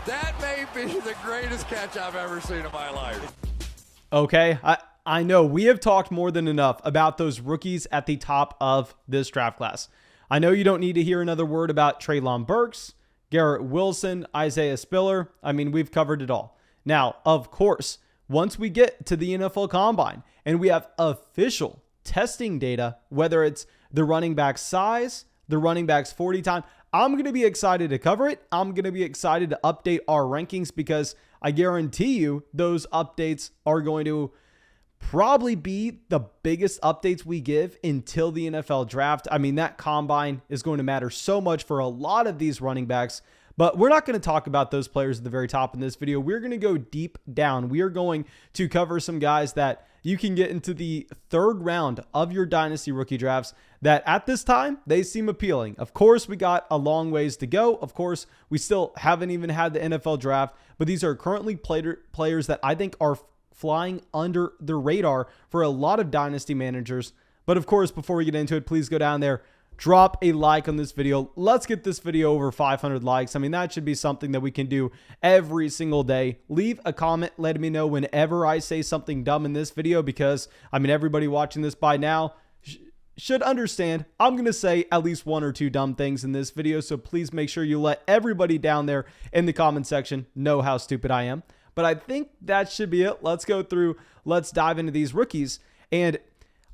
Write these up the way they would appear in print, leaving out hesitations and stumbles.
That may be the greatest catch I've ever seen in my life. Okay, I know we have talked more than enough about those rookies at the top of this draft class. I know you don't need to hear another word about Treylon Burks, Garrett Wilson, Isaiah Spiller. I mean, we've covered it all. Now, of course, once we get to the NFL Combine and we have official testing data, whether it's the running back size, the running back's 40 time, I'm going to be excited to cover it. I'm going to be excited to update our rankings because I guarantee you those updates are going to probably be the biggest updates we give until the NFL draft. I mean, that combine is going to matter so much for a lot of these running backs, but we're not going to talk about those players at the very top in this video. We're going to go deep down. We are going to cover some guys that you can get into the third round of your dynasty rookie drafts that at this time, they seem appealing. Of course, we got a long ways to go. Of course, we still haven't even had the NFL draft, but these are currently players that I think are flying under the radar for a lot of dynasty managers. But of course, before we get into it, please go down there, drop a like on this video. Let's get this video over 500 likes. I mean, that should be something that we can do every single day. Leave a comment letting me know whenever I say something dumb in this video, because I mean, everybody watching this by now should understand I'm going to say at least one or two dumb things in this video. So please make sure you let everybody down there in the comment section know how stupid I am. But I think that should be it. Let's go through. Let's dive into these rookies. And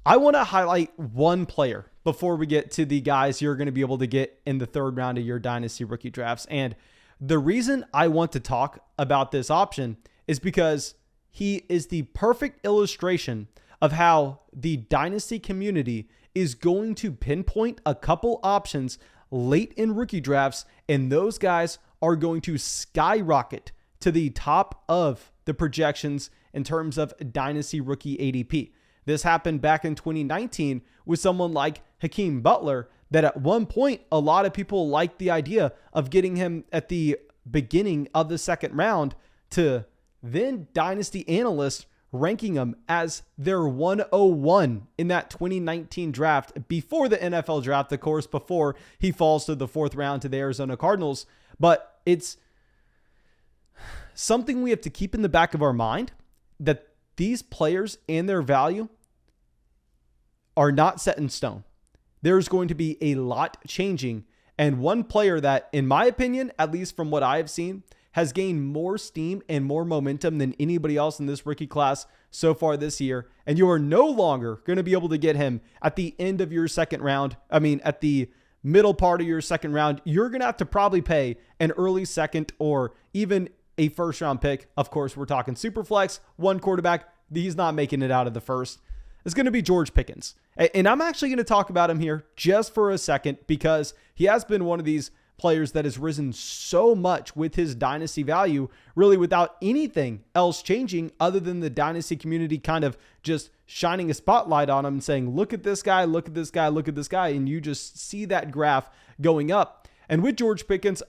I want to highlight one player before we get to the guys you're going to be able to get in the third round of your dynasty rookie drafts. And the reason I want to talk about this option is because he is the perfect illustration of how the dynasty community is going to pinpoint a couple options late in rookie drafts, and those guys are going to skyrocket to the top of the projections in terms of dynasty rookie ADP. This happened back in 2019 with someone like Hakeem Butler, that at one point, a lot of people liked the idea of getting him at the beginning of the second round, to then dynasty analysts ranking him as their 101 in that 2019 draft before the NFL draft, of course, before he falls to the fourth round to the Arizona Cardinals. But it's something we have to keep in the back of our mind, that these players and their value are not set in stone. There's going to be a lot changing. And one player that, in my opinion, at least from what I have seen, has gained more steam and more momentum than anybody else in this rookie class so far this year. And you are no longer going to be able to get him at the end of your second round. I mean, at the middle part of your second round, you're going to have to probably pay an early second or even a first round pick. Of course, we're talking super flex, one quarterback. He's not making it out of the first. It's going to be George Pickens. And I'm actually going to talk about him here just for a second, because he has been one of these players that has risen so much with his dynasty value, really without anything else changing other than the dynasty community kind of just shining a spotlight on him and saying, look at this guy, look at this guy, look at this guy. And you just see that graph going up. And with George Pickens,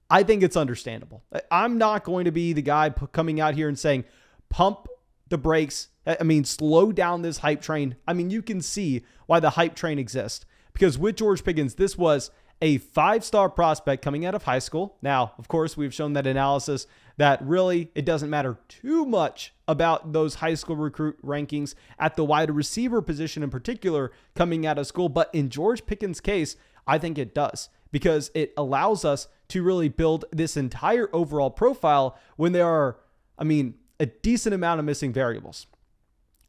I think it's understandable. I'm not going to be the guy coming out here and saying, pump the brakes. I mean, slow down this hype train. I mean, you can see why the hype train exists, because with George Pickens, this was a 5-star prospect coming out of high school. Now, of course, we've shown that analysis that really it doesn't matter too much about those high school recruit rankings at the wide receiver position in particular coming out of school. But in George Pickens' case, I think it does, because it allows us to really build this entire overall profile when there are, I mean, a decent amount of missing variables.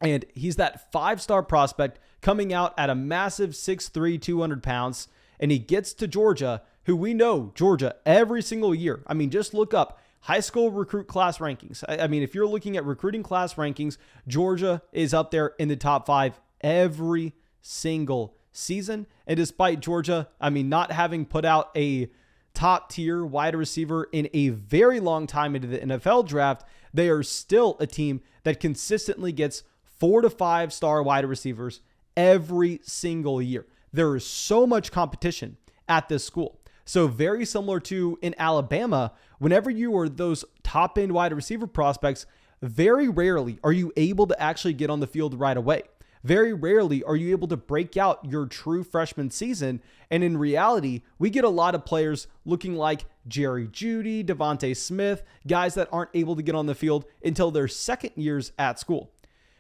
And he's that 5-star prospect coming out at a massive 6'3", 200 pounds. And he gets to Georgia, who we know Georgia every single year. I mean, just look up high school recruit class rankings. I mean, if you're looking at recruiting class rankings, Georgia is up there in the top 5 every single season. And despite Georgia, I mean, not having put out a top tier wide receiver in a very long time into the NFL draft, they are still a team that consistently gets 4 to 5 star wide receivers every single year. There is so much competition at this school. So very similar to in Alabama, whenever you are those top end wide receiver prospects, very rarely are you able to actually get on the field right away. Very rarely are you able to break out your true freshman season. And in reality, we get a lot of players looking like Jerry Jeudy, Devontae Smith, guys that aren't able to get on the field until their second years at school.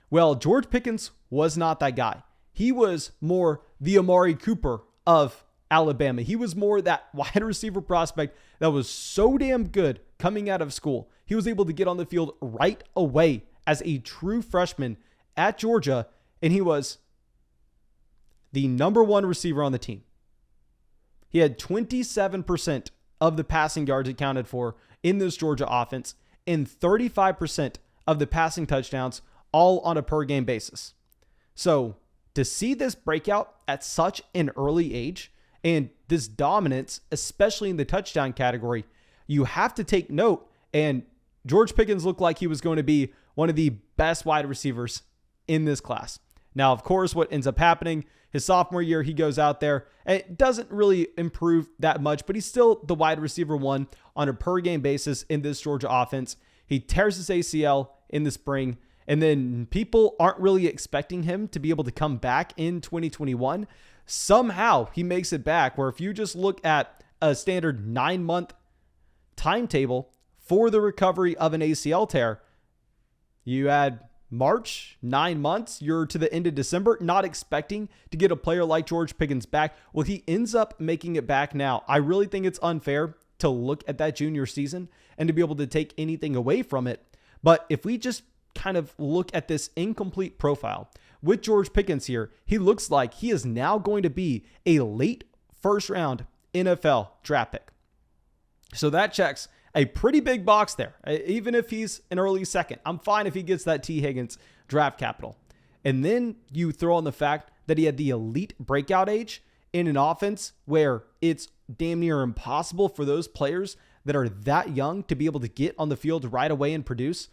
Well, George Pickens was not that guy. He was more the Amari Cooper of Alabama. He was more that wide receiver prospect that was so damn good coming out of school. He was able to get on the field right away as a true freshman at Georgia, and he was the number one receiver on the team. He had 27% of the passing yards accounted for in this Georgia offense and 35% of the passing touchdowns, all on a per game basis. So to see this breakout at such an early age and this dominance, especially in the touchdown category, you have to take note. And George Pickens looked like he was going to be one of the best wide receivers in this class. Now, of course, what ends up happening, his sophomore year, he goes out there and it doesn't really improve that much, but he's still the wide receiver one on a per game basis in this Georgia offense. He tears his ACL in the spring, and then people aren't really expecting him to be able to come back in 2021. Somehow he makes it back, where if you just look at a standard 9-month timetable for the recovery of an ACL tear, you add March, 9 months, you're to the end of December, not expecting to get a player like George Pickens back. Well, he ends up making it back now. I really think it's unfair to look at that junior season and to be able to take anything away from it. But if we just kind of look at this incomplete profile with George Pickens here, he looks like he is now going to be a late first round NFL draft pick. So that checks a pretty big box there. Even if he's an early second, I'm fine if he gets that T. Higgins draft capital. And then you throw on the fact that he had the elite breakout age in an offense where it's damn near impossible for those players that are that young to be able to get on the field right away and produce.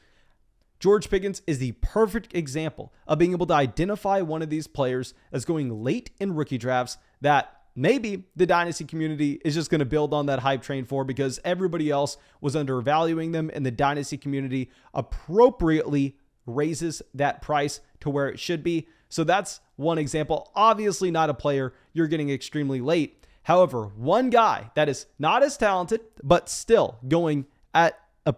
George Pickens is the perfect example of being able to identify one of these players as going late in rookie drafts that maybe the Dynasty community is just going to build on that hype train for, because everybody else was undervaluing them, and the Dynasty community appropriately raises that price to where it should be. So that's one example. Obviously not a player you're getting extremely late. However, one guy that is not as talented, but still going at a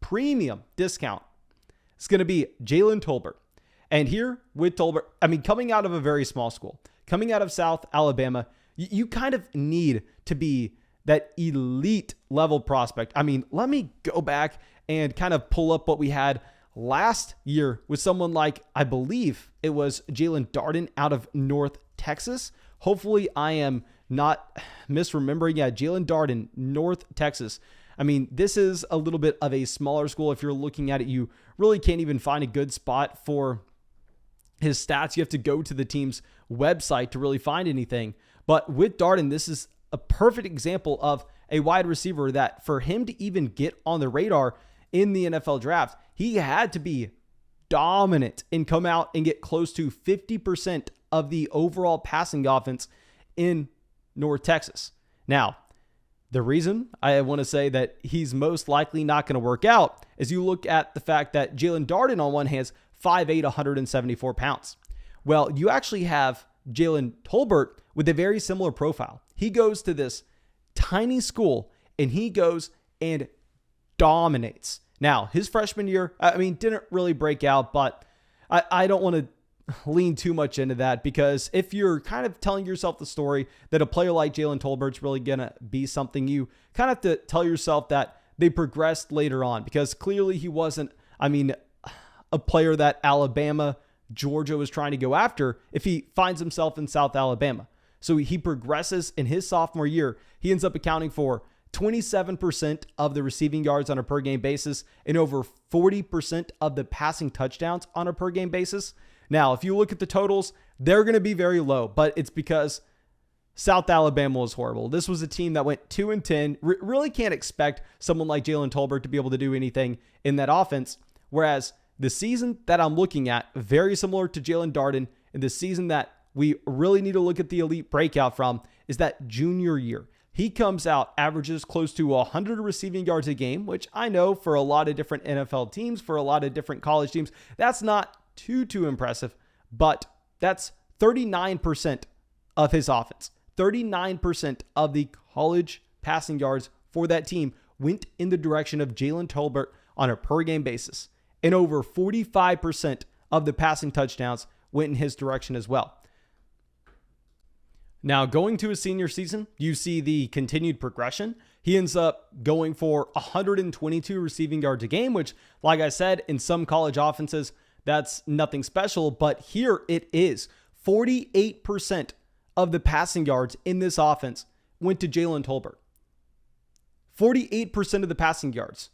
premium discount, it's going to be Jalen Tolbert. And here with Tolbert, I mean, coming out of a very small school, coming out of South Alabama, you kind of need to be that elite level prospect. I mean, let me go back and kind of pull up what we had last year with someone like, I believe it was Jalen Darden out of North Texas. Hopefully I am not misremembering. Yeah, Jalen Darden, North Texas. I mean, this is a little bit of a smaller school. If you're looking at it, you really can't even find a good spot for his stats. You have to go to the team's website to really find anything. But with Darden, this is a perfect example of a wide receiver that for him to even get on the radar in the NFL draft, he had to be dominant and come out and get close to 50% of the overall passing offense in North Texas. Now, the reason I want to say that he's most likely not going to work out is you look at the fact that Jalen Darden on one hand is 5'8", 174 pounds. Well, you actually have Jalen Tolbert with a very similar profile. He goes to this tiny school and he goes and dominates. Now, his freshman year, I mean, didn't really break out, but I don't want to lean too much into that, because if you're kind of telling yourself the story that a player like Jalen Tolbert's really going to be something, you kind of have to tell yourself that they progressed later on, because clearly he wasn't, I mean, a player that Alabama, Georgia was trying to go after if he finds himself in South Alabama. So he progresses in his sophomore year. He ends up accounting for 27% of the receiving yards on a per game basis and over 40% of the passing touchdowns on a per game basis. Now, if you look at the totals, they're going to be very low, but it's because South Alabama was horrible. This was a team that went 2-10. Really can't expect someone like Jalen Tolbert to be able to do anything in that offense. Whereas the season that I'm looking at, very similar to Jalen Darden, and the season that we really need to look at the elite breakout from is that junior year. He comes out, averages close to 100 receiving yards a game, which I know for a lot of different NFL teams, for a lot of different college teams, that's not too impressive. But That's 39% of his offense. 39% of the college passing yards for that team went in the direction of Jalen Tolbert on a per game basis. And over 45% of the passing touchdowns went in his direction as well. Now, going to his senior season, you see the continued progression. He ends up going for 122 receiving yards a game, which, like I said, in some college offenses, that's nothing special. But here it is. 48% of the passing yards in this offense went to Jalen Tolbert. 48% of the passing yards.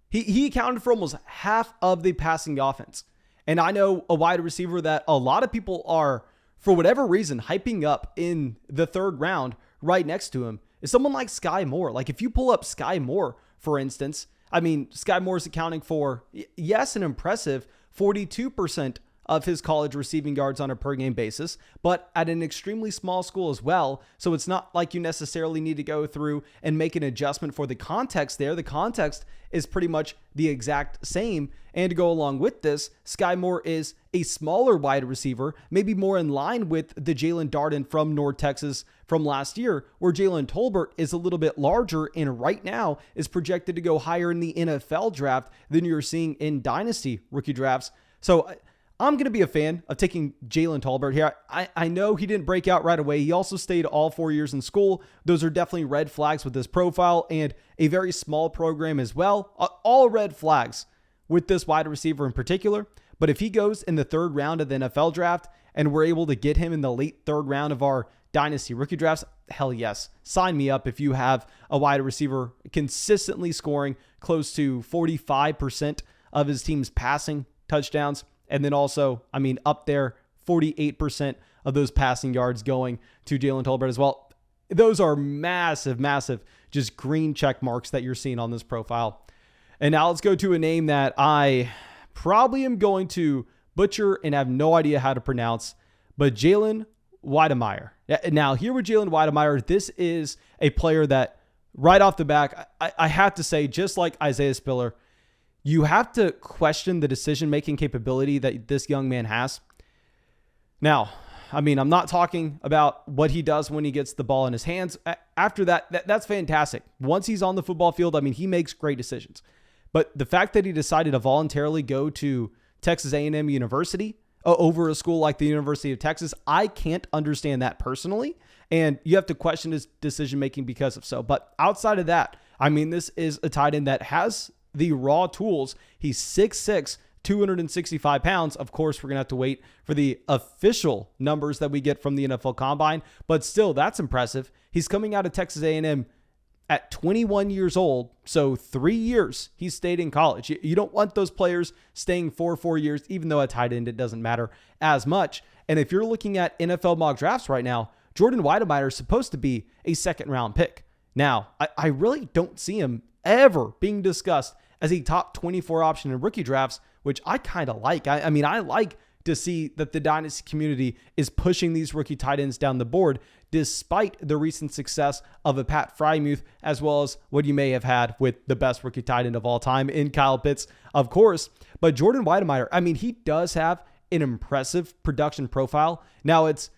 He accounted for almost half of the passing offense. And I know a wide receiver that a lot of people are, for whatever reason, hyping up in the third round right next to him is someone like Sky Moore. Like if you pull up Sky Moore, for instance, I mean, Sky Moore is accounting for, yes, an impressive 42% of his college receiving yards on a per game basis, but at an extremely small school as well. So it's not like you necessarily need to go through and make an adjustment for the context there. The context is pretty much the exact same. And to go along with this, Sky Moore is a smaller wide receiver, maybe more in line with the Jalen Darden from North Texas from last year, where Jalen Tolbert is a little bit larger and right now is projected to go higher in the NFL draft than you're seeing in Dynasty rookie drafts. So I'm going to be a fan of taking Jalen Tolbert here. I know he didn't break out right away. He also stayed all 4 years in school. Those are definitely red flags with this profile and a very small program as well. All red flags with this wide receiver in particular. But if he goes in the third round of the NFL draft and we're able to get him in the late third round of our Dynasty rookie drafts, hell yes. Sign me up if you have a wide receiver consistently scoring close to 45% of his team's passing touchdowns. And then also, I mean, up there, 48% of those passing yards going to Jalen Tolbert as well. Those are massive, massive, just green check marks that you're seeing on this profile. And now let's go to a name that I probably am going to butcher and have no idea how to pronounce, but Jalen Weidemeyer. Now, here with Jalen Weidemeyer, this is a player that right off the back, I have to say, just like Isaiah Spiller, you have to question the decision-making capability that this young man has. Now, I mean, I'm not talking about what he does when he gets the ball in his hands. After that, that's fantastic. Once he's on the football field, I mean, he makes great decisions. But the fact that he decided to voluntarily go to Texas A&M University over a school like the University of Texas, I can't understand that personally. And you have to question his decision-making because of so. But outside of that, I mean, this is a tight end that has the raw tools. He's 6'6", 265 pounds. Of course, we're going to have to wait for the official numbers that we get from the NFL Combine, but still, that's impressive. He's coming out of Texas A&M at 21 years old, so 3 years he stayed in college. You don't want those players staying 4 years, even though at tight end, it doesn't matter as much. And if you're looking at NFL mock drafts right now, Jordan Weidemeyer is supposed to be a second-round pick. Now, I really don't see him ever being discussed as a top 24 option in rookie drafts, which I kind of like. I mean, I like to see that the Dynasty community is pushing these rookie tight ends down the board, despite the recent success of a Pat Freiermuth, as well as what you may have had with the best rookie tight end of all time in Kyle Pitts, of course. But Jordan Weidemeyer, I mean, he does have an impressive production profile. Now, it's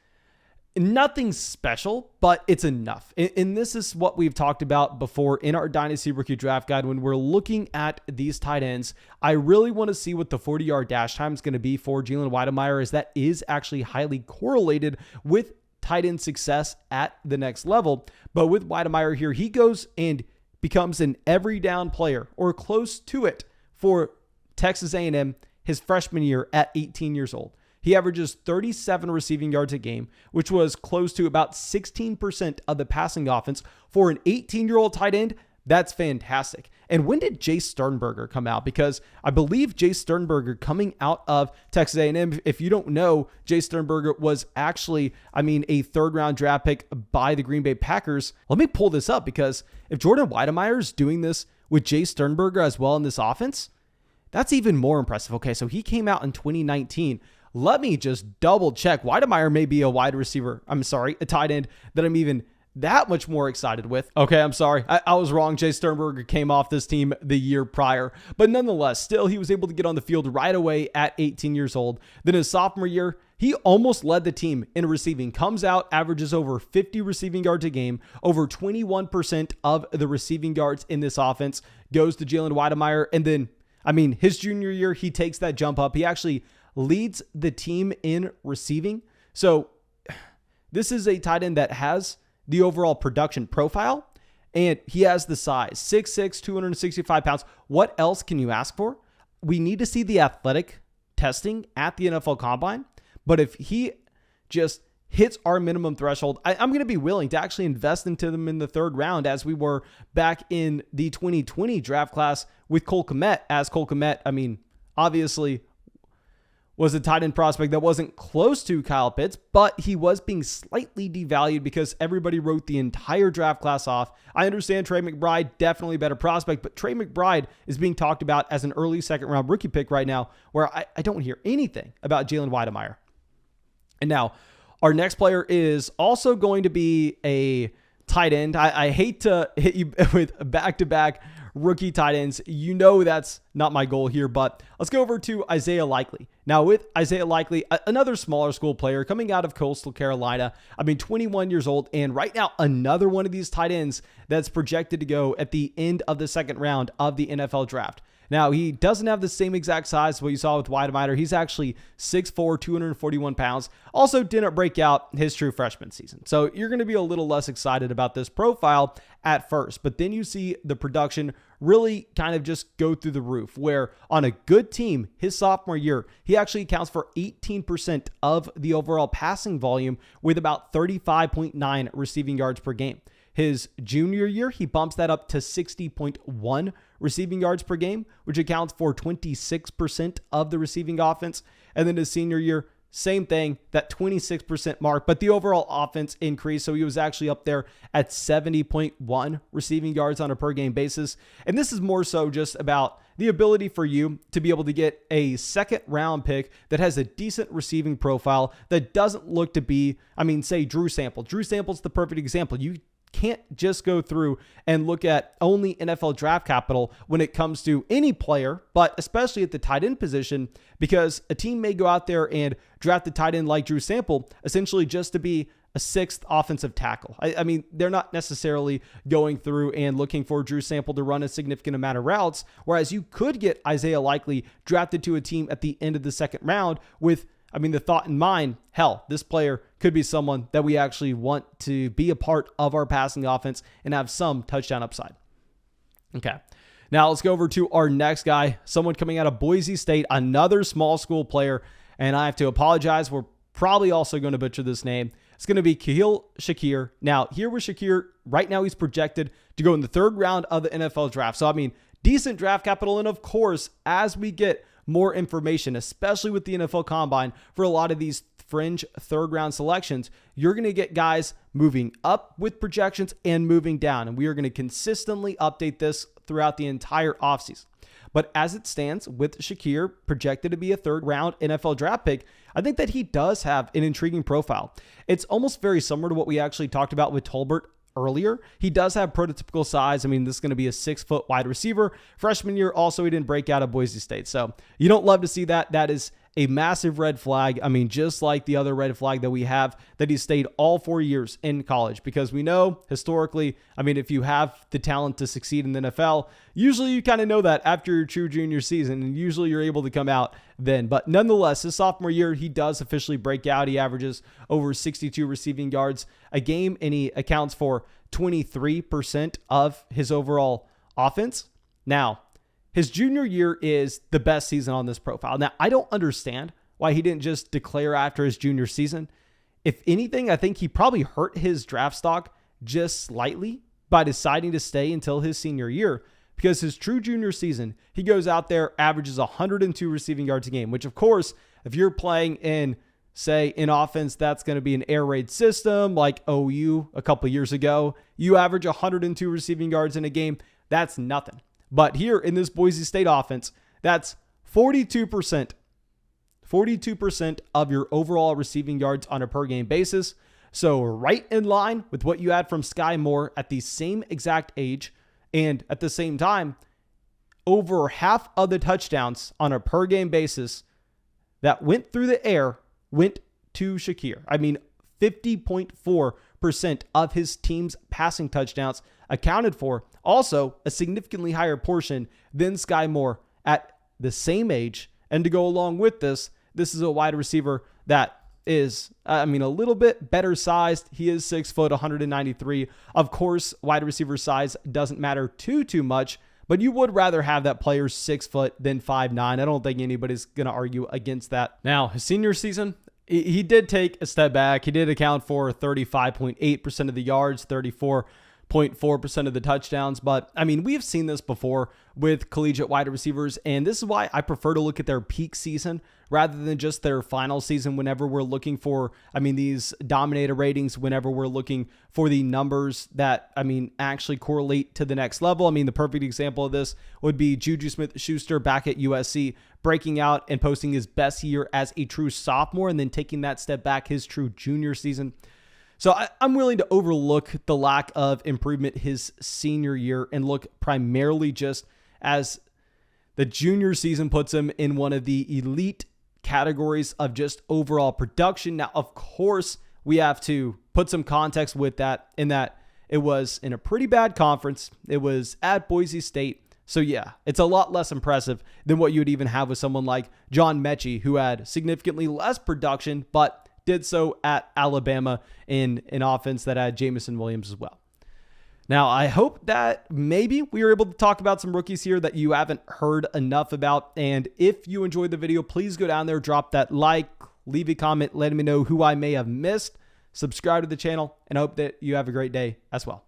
nothing special, but it's enough. And this is what we've talked about before in our Dynasty Rookie Draft Guide. When we're looking at these tight ends, I really want to see what the 40-yard dash time is going to be for Jalen Weidemeyer, as that is actually highly correlated with tight end success at the next level. But with Weidemeyer here, he goes and becomes an every down player or close to it for Texas A&M his freshman year at 18 years old. He averages 37 receiving yards a game, which was close to about 16% of the passing offense. For an 18-year-old tight end, that's fantastic. And when did Jay Sternberger come out? Because I believe Jay Sternberger coming out of Texas A&M, if you don't know, Jay Sternberger was actually, a third-round draft pick by the Green Bay Packers. Let me pull this up, because if Jordan Weidemeyer is doing this with Jay Sternberger as well in this offense, that's even more impressive. Okay, so he came out in 2019. Let me just double check. Weidemeyer may be a a tight end that I'm even that much more excited with. Okay, I'm sorry. I was wrong. Jay Sternberger came off this team the year prior. But nonetheless, still, he was able to get on the field right away at 18 years old. Then his sophomore year, He almost led the team in receiving, comes out, averages over 50 receiving yards a game, over 21% of the receiving yards in this offense goes to Jalen Weidemeyer. And then, his junior year, he takes that jump up. He actually leads the team in receiving. So this is a tight end that has the overall production profile, and he has the size, 6'6", 265 pounds. What else can you ask for? We need to see the athletic testing at the NFL Combine. But if he just hits our minimum threshold, I'm going to be willing to actually invest into them in the third round, as we were back in the 2020 draft class with Cole Kmet. As Cole Kmet, obviously was a tight end prospect that wasn't close to Kyle Pitts, but he was being slightly devalued because everybody wrote the entire draft class off. I understand Trey McBride, definitely a better prospect, but Trey McBride is being talked about as an early second round rookie pick right now, where I don't hear anything about Jalen Weidemeyer. And now, our next player is also going to be a tight end. I hate to hit you with back-to-back rookie tight ends. You know that's not my goal here, but let's go over to Isaiah Likely. Now, with Isaiah Likely, another smaller school player coming out of Coastal Carolina, 21 years old, and right now, another one of these tight ends that's projected to go at the end of the second round of the NFL draft. Now, he doesn't have the same exact size as what you saw with Weidemeyer. He's actually 6'4", 241 pounds. Also didn't break out his true freshman season. So you're going to be a little less excited about this profile at first. But then you see the production really kind of just go through the roof, where on a good team, his sophomore year, he actually accounts for 18% of the overall passing volume with about 35.9 receiving yards per game. His junior year, he bumps that up to 60.1 receiving yards per game, which accounts for 26% of the receiving offense. And then his senior year, same thing, that 26% mark, but the overall offense increased. So he was actually up there at 70.1 receiving yards on a per game basis. And this is more so just about the ability for you to be able to get a second round pick that has a decent receiving profile that doesn't look to be, say Drew Sample. Drew Sample's the perfect example. You can't just go through and look at only NFL draft capital when it comes to any player, but especially at the tight end position, because a team may go out there and draft a tight end like Drew Sample essentially just to be a sixth offensive tackle. They're not necessarily going through and looking for Drew Sample to run a significant amount of routes, whereas you could get Isaiah Likely drafted to a team at the end of the second round with the thought in mind, hell, this player could be someone that we actually want to be a part of our passing offense and have some touchdown upside. Okay, now let's go over to our next guy, someone coming out of Boise State, another small school player, and I have to apologize. We're probably also going to butcher this name. It's going to be Kahlil Shakir. Now, here with Shakir, right now he's projected to go in the third round of the NFL draft. So, decent draft capital, and of course, as we get more information, especially with the NFL Combine, for a lot of these fringe third round selections, you're going to get guys moving up with projections and moving down. And we are going to consistently update this throughout the entire offseason. But as it stands with Shakir, projected to be a third round NFL draft pick, I think that he does have an intriguing profile. It's almost very similar to what we actually talked about with Tolbert earlier. He does have prototypical size. This is going to be a 6-foot wide receiver. Freshman year, also, he didn't break out of Boise State. So you don't love to see that. That is a massive red flag. Just like the other red flag that we have, that he stayed all 4 years in college, because we know historically, if you have the talent to succeed in the NFL, usually you kind of know that after your true junior season, and usually you're able to come out then. But nonetheless, his sophomore year, he does officially break out. He averages over 62 receiving yards a game, and he accounts for 23% of his overall offense. Now, his junior year is the best season on this profile. Now, I don't understand why he didn't just declare after his junior season. If anything, I think he probably hurt his draft stock just slightly by deciding to stay until his senior year, because his true junior season, he goes out there, averages 102 receiving yards a game, which, of course, if you're playing in, say, an offense that's going to be an air raid system like OU a couple years ago, you average 102 receiving yards in a game. That's nothing. But here in this Boise State offense, that's 42%. 42% of your overall receiving yards on a per game basis. So right in line with what you had from Sky Moore at the same exact age. And at the same time, over half of the touchdowns on a per game basis that went through the air went to Shakir. I mean, 50.4% of his team's passing touchdowns accounted for. Also, a significantly higher portion than Sky Moore at the same age. And to go along with this is a wide receiver that is, a little bit better sized. He is 6 foot, 193. Of course, wide receiver size doesn't matter too much, but you would rather have that player 6 foot than 5'9". I don't think anybody's going to argue against that. Now, his senior season, he did take a step back. He did account for 35.8% of the yards, 34.4% of the touchdowns. But we've seen this before with collegiate wide receivers, and this is why I prefer to look at their peak season rather than just their final season whenever we're looking for, these dominator ratings, whenever we're looking for the numbers that, actually correlate to the next level. The perfect example of this would be Juju Smith-Schuster back at USC, breaking out and posting his best year as a true sophomore and then taking that step back his true junior season. So I'm willing to overlook the lack of improvement his senior year and look primarily just as the junior season puts him in one of the elite categories of just overall production. Now, of course, we have to put some context with that in that it was in a pretty bad conference. It was at Boise State. So yeah, it's a lot less impressive than what you would even have with someone like John Mechie, who had significantly less production, but did so at Alabama in an offense that had Jamison Williams as well. Now, I hope that maybe we were able to talk about some rookies here that you haven't heard enough about. And if you enjoyed the video, please go down there, drop that like, leave a comment, letting me know who I may have missed, subscribe to the channel, and I hope that you have a great day as well.